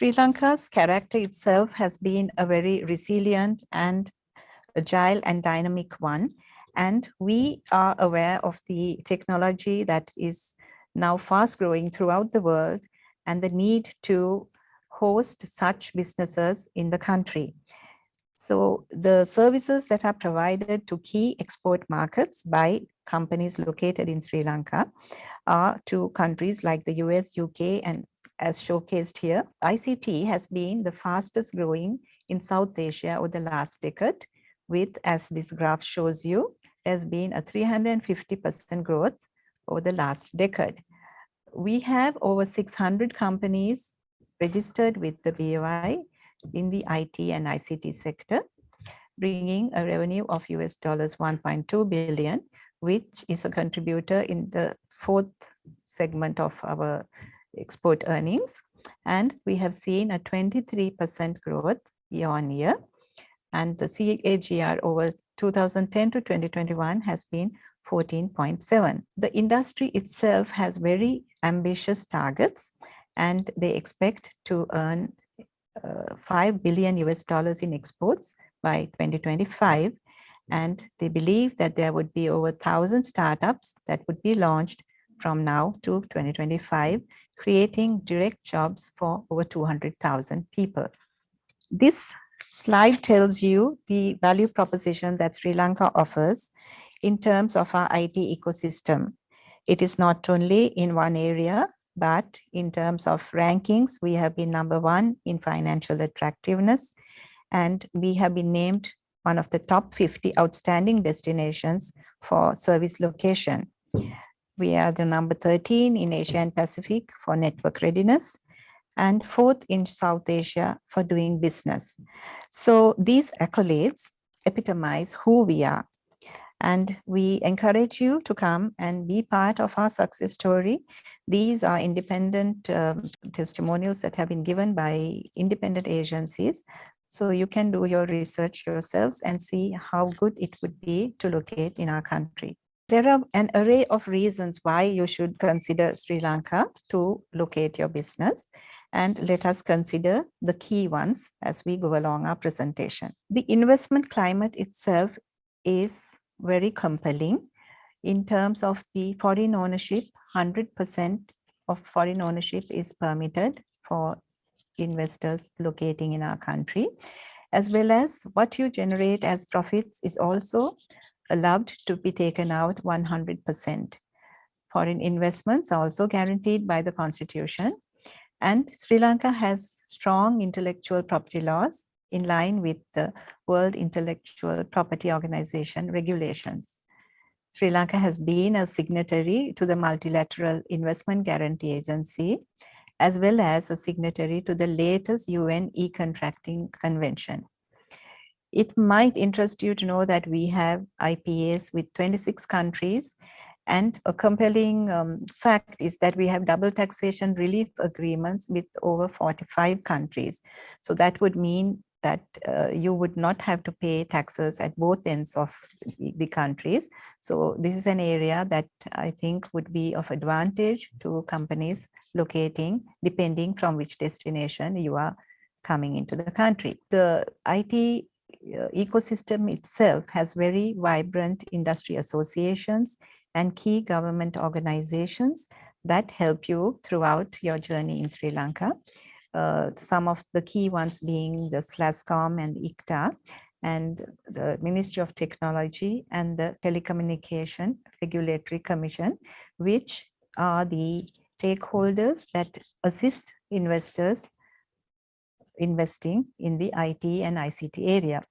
Sri Lanka's character itself has been a very resilient and agile and dynamic one. And we are aware of the technology that is now fast growing throughout the world and the need to host such businesses in the country. So the services that are provided to key export markets by companies located in Sri Lanka are to countries like the US, UK, and as showcased here, ICT has been the fastest growing in South Asia over the last decade, with, as this graph shows you, there's been a 350% growth over the last decade. We have over 600 companies registered with the BOI in the IT and ICT sector, bringing a revenue of US dollars 1.2 billion, which is a contributor in the fourth segment of our export earnings. And we have seen a 23% growth year on year. And the CAGR over 2010 to 2021 has been 14.7. The industry itself has very ambitious targets, and they expect to earn 5 billion US dollars in exports by 2025. And they believe that there would be over 1,000 startups that would be launched from now to 2025, creating direct jobs for over 200,000 people. This slide tells you the value proposition that Sri Lanka offers in terms of our IT ecosystem. It is not only in one area, but in terms of rankings, we have been #1 in financial attractiveness, and we have been named one of the top 50 outstanding destinations for service location. We are the #13 in Asia and Pacific for network readiness, and 4th in South Asia for doing business. So these accolades epitomize who we are. And we encourage you to come and be part of our success story. These are independent testimonials that have been given by independent agencies. So you can do your research yourselves and see how good it would be to locate in our country. There are an array of reasons why you should consider Sri Lanka to locate your business. And let us consider the key ones as we go along our presentation. The investment climate itself is very compelling in terms of the foreign ownership. 100% of foreign ownership is permitted for investors locating in our country, as well as what you generate as profits is also allowed to be taken out 100%. Foreign investments are also guaranteed by the Constitution, and Sri Lanka has strong intellectual property laws in line with the World Intellectual Property Organization regulations. Sri Lanka has been a signatory to the Multilateral Investment Guarantee Agency, as well as a signatory to the latest UN e-contracting convention. It might interest you to know that we have IPAs with 26 countries, and a compelling fact is that we have double taxation relief agreements with over 45 countries. So that would mean that you would not have to pay taxes at both ends of the countries. So this is an area that I think would be of advantage to companies locating, depending from which destination you are coming into the country. The IT ecosystem itself has very vibrant industry associations and key government organizations that help you throughout your journey in Sri Lanka. Some of the key ones being the SLASCOM and ICTA, and the Ministry of Technology and the Telecommunication Regulatory Commission, which are the stakeholders that assist investors investing in the IT and ICT area.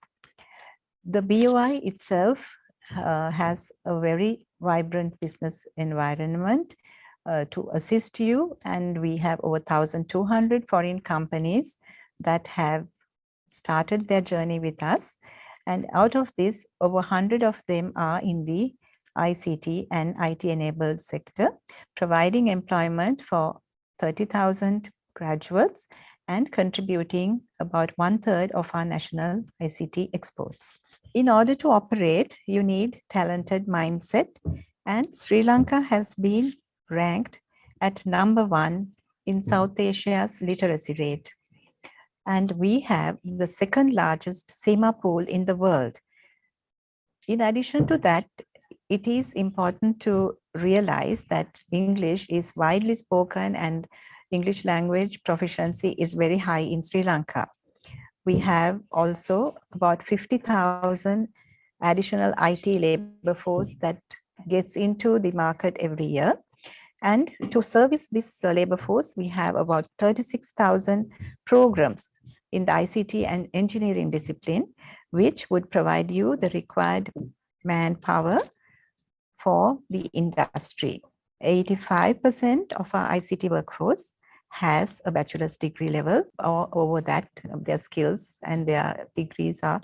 The BOI itself has a very vibrant business environment to assist you, and we have over 1,200 foreign companies that have started their journey with us, and out of this, over 100 of them are in the ICT and IT enabled sector, providing employment for 30,000 graduates and contributing about 1/3 of our national ICT exports. In order to operate, you need talented mindset, and Sri Lanka has been ranked at #1 in South Asia's literacy rate. And we have the second largest SEMA pool in the world. In addition to that, it is important to realize that English is widely spoken and English language proficiency is very high in Sri Lanka. We have also about 50,000 additional IT labor force that gets into the market every year. And to service this labor force, we have about 36,000 programs in the ICT and engineering discipline, which would provide you the required manpower for the industry. 85% of our ICT workforce has a bachelor's degree level, or over that their skills and their degrees are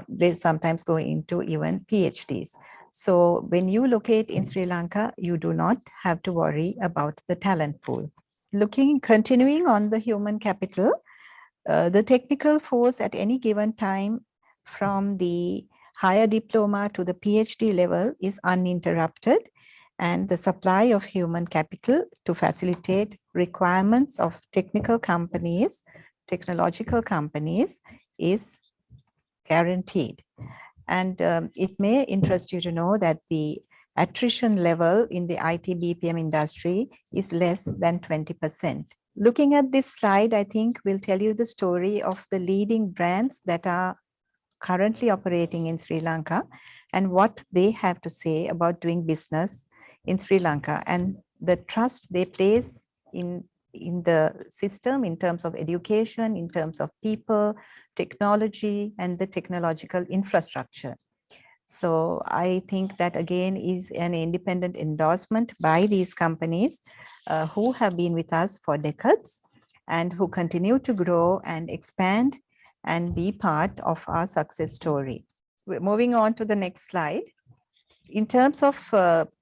they sometimes go into even PhDs. So when you locate in Sri Lanka, you do not have to worry about the talent pool. Continuing on the human capital, the technical force at any given time from the higher diploma to the PhD level is uninterrupted, and the supply of human capital to facilitate requirements of technological companies is guaranteed. And it may interest you to know that the attrition level in the IT BPM industry is less than 20%. Looking at this slide, I think we'll tell you the story of the leading brands that are currently operating in Sri Lanka and what they have to say about doing business in Sri Lanka and the trust they place in the system in terms of education, in terms of people, technology, and the technological infrastructure. So I think that again is an independent endorsement by these companies who have been with us for decades and who continue to grow and expand and be part of our success story. We're moving on to the next slide. In terms of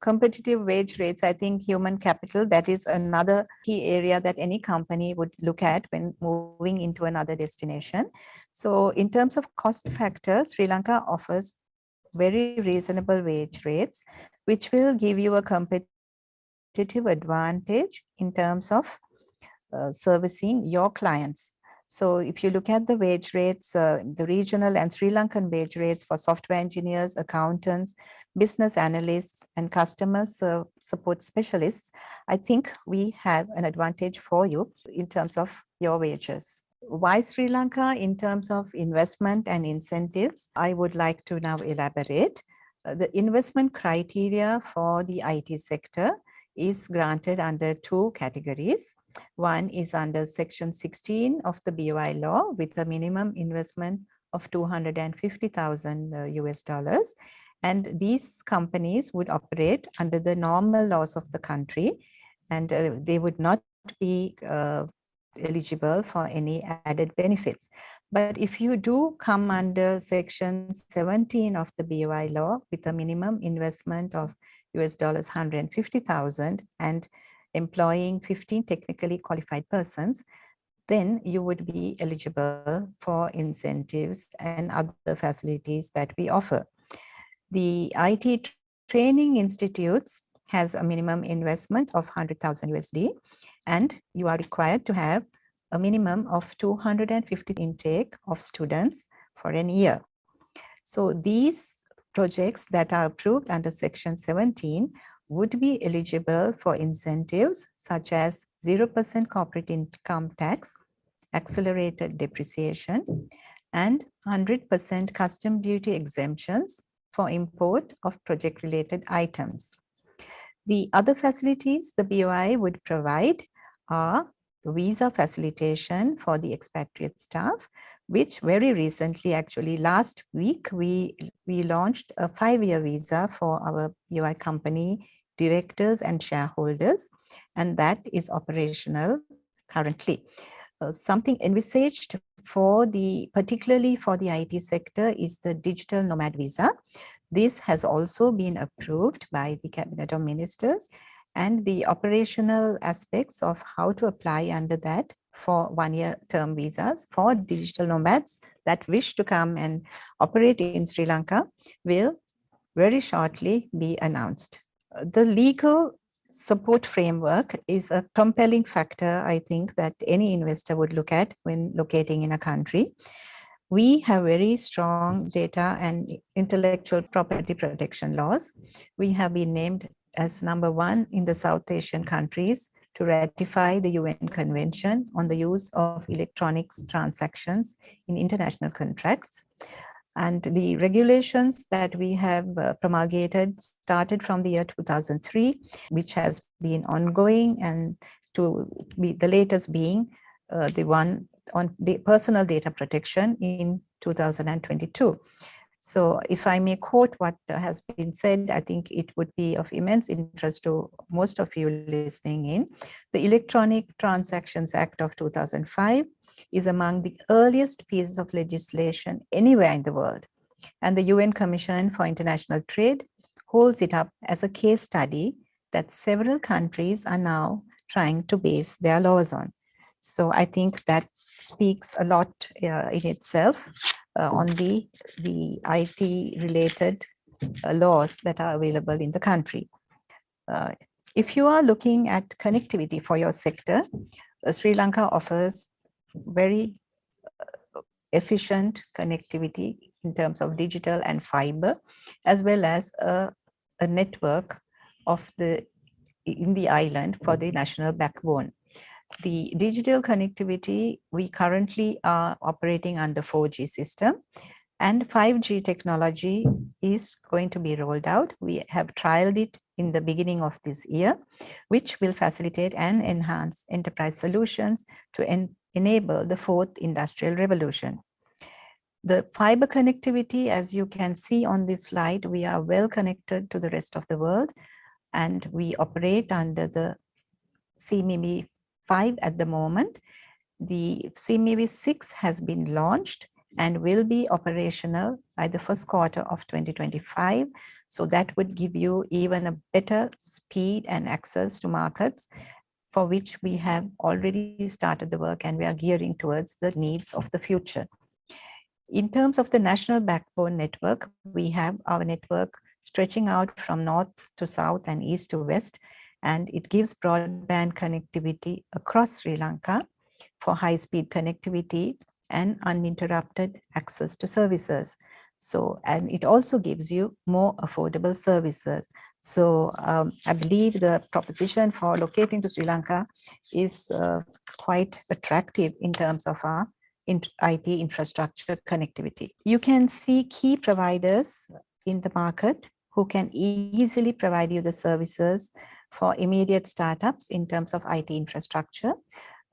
competitive wage rates, I think human capital, that is another key area that any company would look at when moving into another destination. So in terms of cost factor, Sri Lanka offers very reasonable wage rates, which will give you a competitive advantage in terms of servicing your clients. So if you look at the wage rates, the regional and Sri Lankan wage rates for software engineers, accountants, business analysts, and customer support specialists, I think we have an advantage for you in terms of your wages. Why Sri Lanka in terms of investment and incentives? I would like to now elaborate. The investment criteria for the IT sector is granted under two categories. One is under Section 16 of the BOI law with a minimum investment of 250,000 US dollars. And these companies would operate under the normal laws of the country, and they would not be eligible for any added benefits. But if you do come under Section 17 of the BOI law with a minimum investment of US dollars 150,000 and employing 15 technically qualified persons, then you would be eligible for incentives and other facilities that we offer. The IT training institutes has a minimum investment of 100,000 USD, and you are required to have a minimum of 250 intake of students for an year. So these projects that are approved under Section 17 would be eligible for incentives such as 0% corporate income tax, accelerated depreciation, and 100% custom duty exemptions for import of project-related items. The other facilities the BOI would provide are visa facilitation for the expatriate staff, which very recently, actually last week, we launched a 5-year visa for our BOI company directors and shareholders, and that is operational currently. Something envisaged particularly for the IT sector is the digital nomad visa. This has also been approved by the Cabinet of Ministers, and the operational aspects of how to apply under that for 1-year term visas for digital nomads that wish to come and operate in Sri Lanka will very shortly be announced. The legal support framework is a compelling factor, I think, that any investor would look at when locating in a country. We have very strong data and intellectual property protection laws. We have been named as #1 in the South Asian countries to ratify the UN Convention on the use of electronics transactions in international contracts. And the regulations that we have promulgated started from the year 2003, which has been ongoing, and to be the latest being the one on the personal data protection in 2022. So if I may quote what has been said, I think it would be of immense interest to most of you listening in. The Electronic Transactions Act of 2005 is among the earliest pieces of legislation anywhere in the world. And the UN Commission for International Trade holds it up as a case study that several countries are now trying to base their laws on. So I think that speaks a lot in itself on the IT related laws that are available in the country. If you are looking at connectivity for your sector, Sri Lanka offers very efficient connectivity in terms of digital and fiber, as well as a network of in the island for the national backbone. The digital connectivity, we currently are operating under 4G system, and 5G technology is going to be rolled out. We have trialed it in the beginning of this year, which will facilitate and enhance enterprise solutions to enable the fourth industrial revolution. The fiber connectivity, as you can see on this slide, we are well connected to the rest of the world, and we operate under the CMIB 5 at the moment. The CMIB 6 has been launched and will be operational by the first quarter of 2025. So that would give you even a better speed and access to markets, for which we have already started the work, and we are gearing towards the needs of the future. In terms of the national backbone network, we have our network stretching out from north to south and east to west, and it gives broadband connectivity across Sri Lanka for high-speed connectivity and uninterrupted access to services. So, and it also gives you more affordable services. So I believe the proposition for locating to Sri Lanka is quite attractive in terms of our IT infrastructure connectivity. You can see key providers in the market who can easily provide you the services for immediate startups in terms of IT infrastructure.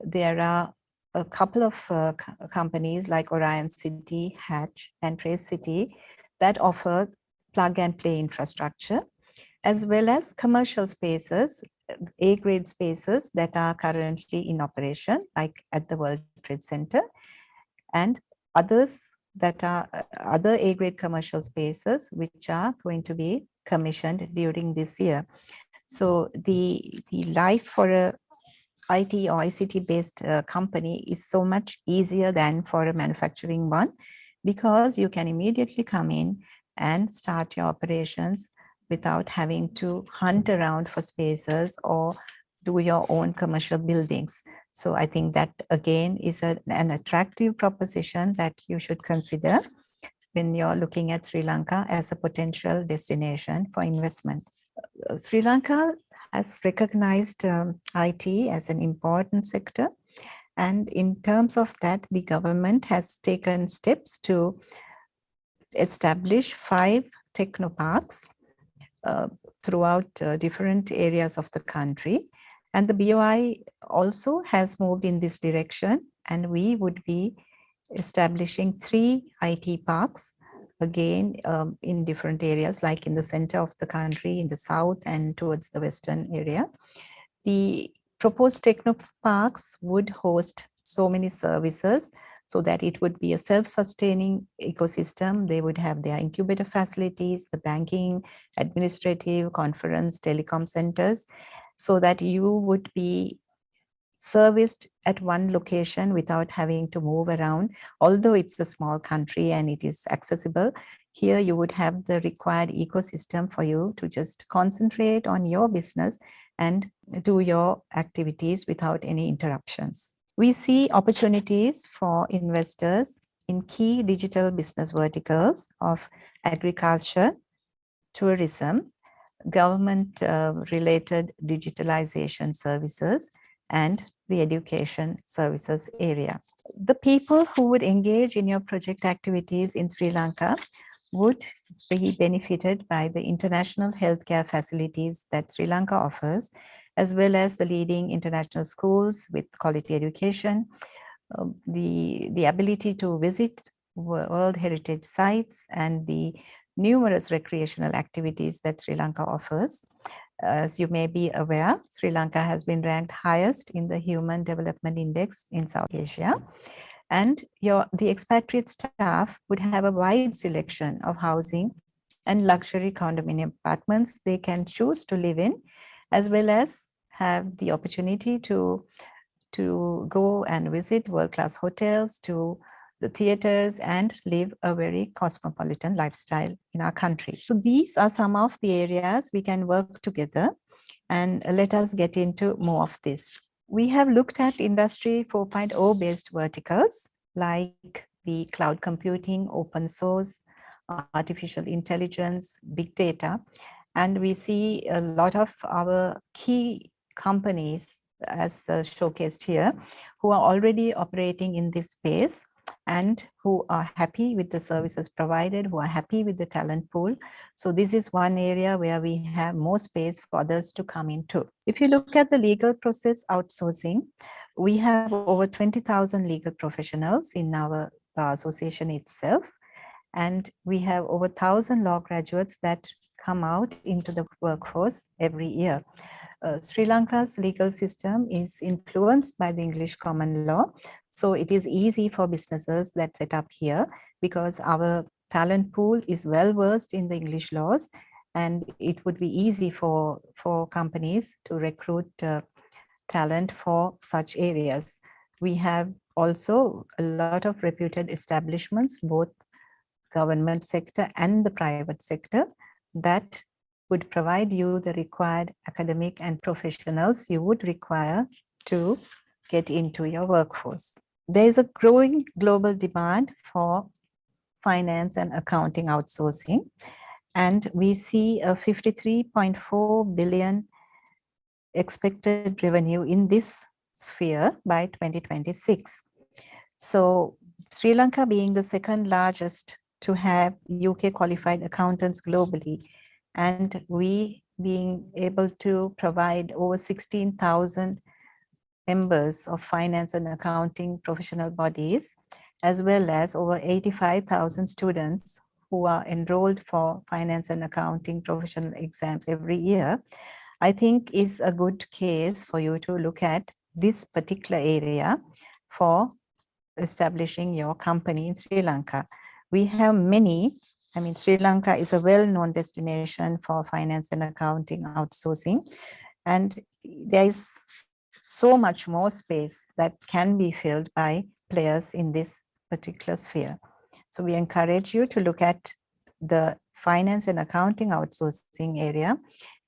There are a couple of companies like Orion City, Hatch, and Trace City that offer plug and play infrastructure, as well as commercial spaces, A-grade spaces that are currently in operation, like at the World Trade Center, and others that are other A-grade commercial spaces, which are going to be commissioned during this year. So the life for a IT or ICT-based company is so much easier than for a manufacturing one, because you can immediately come in and start your operations without having to hunt around for spaces or do your own commercial buildings. So I think that again is an attractive proposition that you should consider when you're looking at Sri Lanka as a potential destination for investment. Sri Lanka has recognized IT as an important sector. And in terms of that, the government has taken steps to establish 5 technoparks throughout different areas of the country. And the BOI also has moved in this direction, and we would be establishing 3 IT parks, again, in different areas, like in the center of the country, in the south, and towards the western area. The proposed technoparks would host so many services so that it would be a self-sustaining ecosystem. They would have their incubator facilities, the banking, administrative, conference, telecom centers, so that you would be serviced at one location without having to move around. Although it's a small country and it is accessible, here you would have the required ecosystem for you to just concentrate on your business and do your activities without any interruptions. We see opportunities for investors in key digital business verticals of agriculture, tourism, government related digitalization services, and the education services area. The people who would engage in your project activities in Sri Lanka would be benefited by the international healthcare facilities that Sri Lanka offers, as well as the leading international schools with quality education, the ability to visit World Heritage sites, and the numerous recreational activities that Sri Lanka offers. As you may be aware, Sri Lanka has been ranked highest in the Human Development Index in South Asia. And the expatriate staff would have a wide selection of housing and luxury condominium apartments they can choose to live in, as well as have the opportunity to go and visit world-class hotels, to the theaters, and live a very cosmopolitan lifestyle in our country. So these are some of the areas we can work together, and let us get into more of this. We have looked at Industry 4.0 based verticals like the cloud computing, open source, artificial intelligence, big data, and we see a lot of our key companies as showcased here, who are already operating in this space and who are happy with the services provided, who are happy with the talent pool. So this is one area where we have more space for others to come into. If you look at the legal process outsourcing, we have over 20,000 legal professionals in our association itself, and we have over 1,000 law graduates that come out into the workforce every year. Sri Lanka's legal system is influenced by the English common law. So it is easy for businesses that set up here because our talent pool is well versed in the English laws, and it would be easy for companies to recruit talent for such areas. We have also a lot of reputed establishments, both government sector and the private sector, that would provide you the required academic and professionals you would require to get into your workforce. There is a growing global demand for finance and accounting outsourcing, and we see a 53.4 billion expected revenue in this sphere by 2026. So Sri Lanka being the second largest to have UK qualified accountants globally, and we being able to provide over 16,000 members of finance and accounting professional bodies, as well as over 85,000 students who are enrolled for finance and accounting professional exams every year, I think is a good case for you to look at this particular area for establishing your company in Sri Lanka. We have many. I mean, Sri Lanka is a well-known destination for finance and accounting outsourcing, and there is so much more space that can be filled by players in this particular sphere. So we encourage you to look at the finance and accounting outsourcing area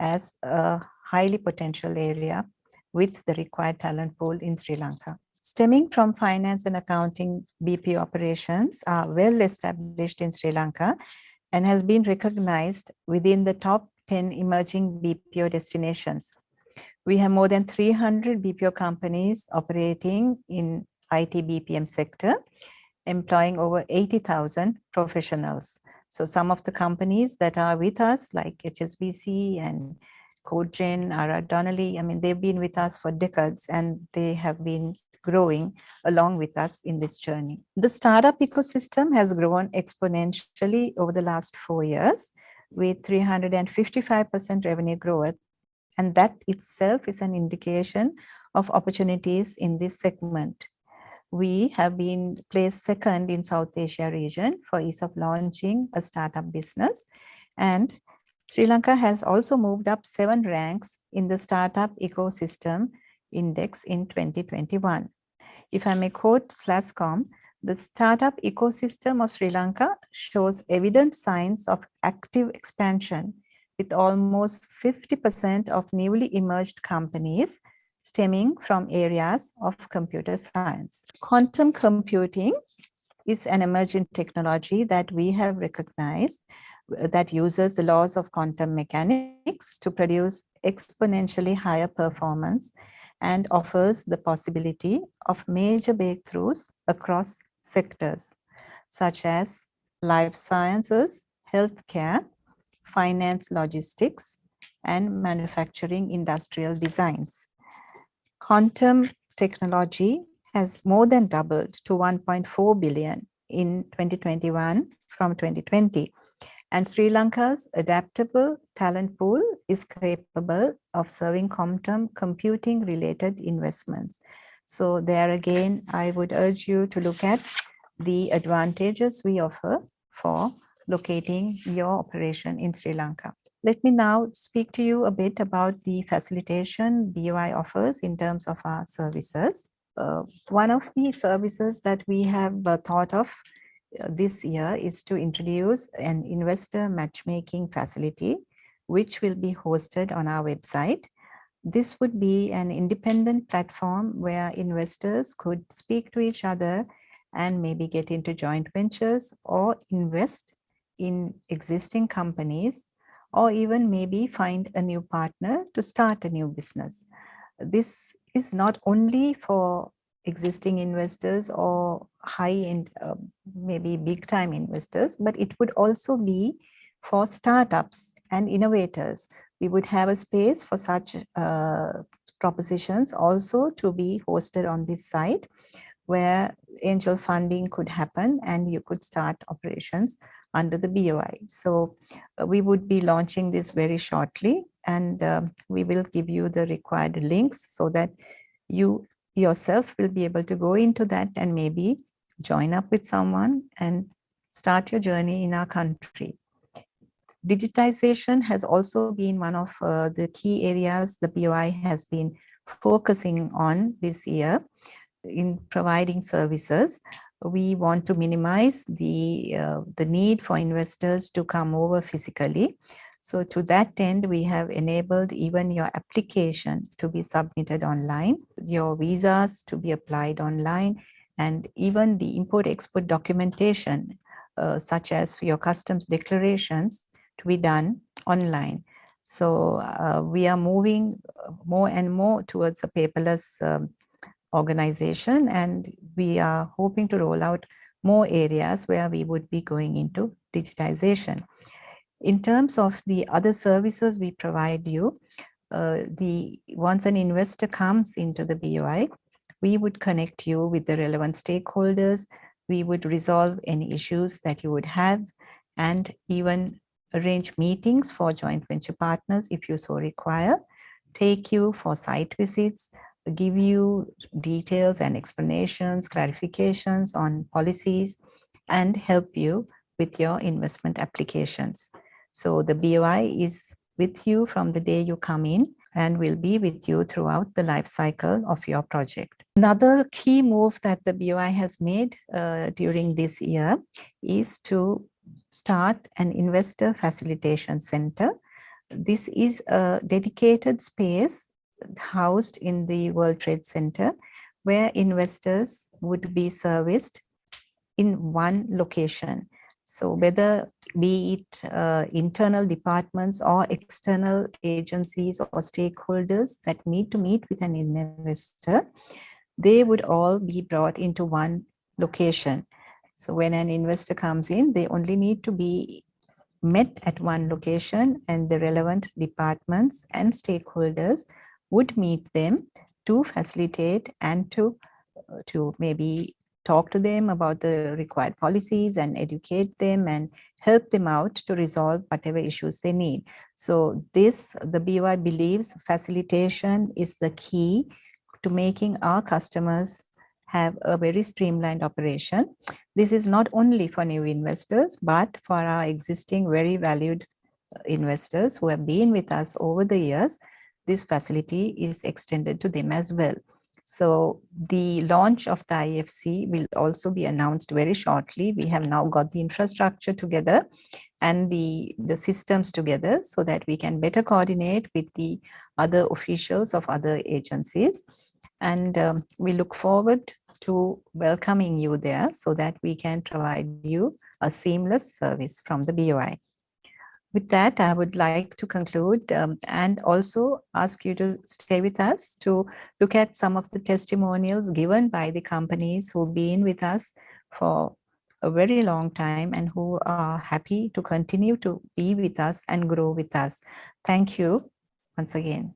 as a highly potential area with the required talent pool in Sri Lanka. Stemming from finance and accounting, BPO operations are well established in Sri Lanka and has been recognized within the top 10 emerging BPO destinations. We have more than 300 BPO companies operating in IT BPM sector, employing over 80,000 professionals. So some of the companies that are with us, like HSBC and Cogen, R.R. Donnelly, I mean, they've been with us for decades and they have been growing along with us in this journey. The startup ecosystem has grown exponentially over the last 4 years with 355% revenue growth. And that itself is an indication of opportunities in this segment. We have been placed second in South Asia region for ease of launching a startup business. And Sri Lanka has also moved up 7 ranks in the startup ecosystem index in 2021. If I may quote Slascom, the startup ecosystem of Sri Lanka shows evident signs of active expansion with almost 50% of newly emerged companies stemming from areas of computer science. Quantum computing is an emerging technology that we have recognized that uses the laws of quantum mechanics to produce exponentially higher performance and offers the possibility of major breakthroughs across sectors such as life sciences, healthcare, finance, logistics, and manufacturing industrial designs. Quantum technology has more than doubled to 1.4 billion in 2021 from 2020. And Sri Lanka's adaptable talent pool is capable of serving quantum computing related investments. So there again, I would urge you to look at the advantages we offer for locating your operation in Sri Lanka. Let me now speak to you a bit about the facilitation BOI offers in terms of our services. One of the services that we have thought of this year is to introduce an investor matchmaking facility, which will be hosted on our website. This would be an independent platform where investors could speak to each other and maybe get into joint ventures or invest in existing companies, or even maybe find a new partner to start a new business. This is not only for existing investors or high-end, maybe big-time investors, but it would also be for startups and innovators. We would have a space for such propositions also to be hosted on this site, where angel funding could happen and you could start operations under the BOI. So we would be launching this very shortly, and we will give you the required links so that you yourself will be able to go into that and maybe join up with someone and start your journey in our country. Digitization has also been one of the key areas the BOI has been focusing on this year in providing services. We want to minimize the need for investors to come over physically. So to that end, we have enabled even your application to be submitted online, your visas to be applied online, and even the import-export documentation, such as for your customs declarations, to be done online. So we are moving more and more towards a paperless organization, and we are hoping to roll out more areas where we would be going into digitization. In terms of the other services we provide you, once an investor comes into the BOI, we would connect you with the relevant stakeholders. We would resolve any issues that you would have, and even arrange meetings for joint venture partners if you so require, take you for site visits, give you details and explanations, clarifications on policies, and help you with your investment applications. So the BOI is with you from the day you come in and will be with you throughout the life cycle of your project. Another key move that the BOI has made during this year is to start an investor facilitation center. This is a dedicated space housed in the World Trade Center, where investors would be serviced in one location. So whether be it internal departments or external agencies or stakeholders that need to meet with an investor, they would all be brought into one location. So when an investor comes in, they only need to be met at one location, and the relevant departments and stakeholders would meet them to facilitate and to maybe talk to them about the required policies and educate them and help them out to resolve whatever issues they need. So the BOI believes facilitation is the key to making our customers have a very streamlined operation. This is not only for new investors, but for our existing very valued investors who have been with us over the years. This facility is extended to them as well. So the launch of the IFC will also be announced very shortly. We have now got the infrastructure together, and the systems together so that we can better coordinate with the other officials of other agencies. And we look forward to welcoming you there so that we can provide you a seamless service from the BOI. With that, I would like to conclude and also ask you to stay with us to look at some of the testimonials given by the companies who've been with us for a very long time and who are happy to continue to be with us and grow with us. Thank you once again.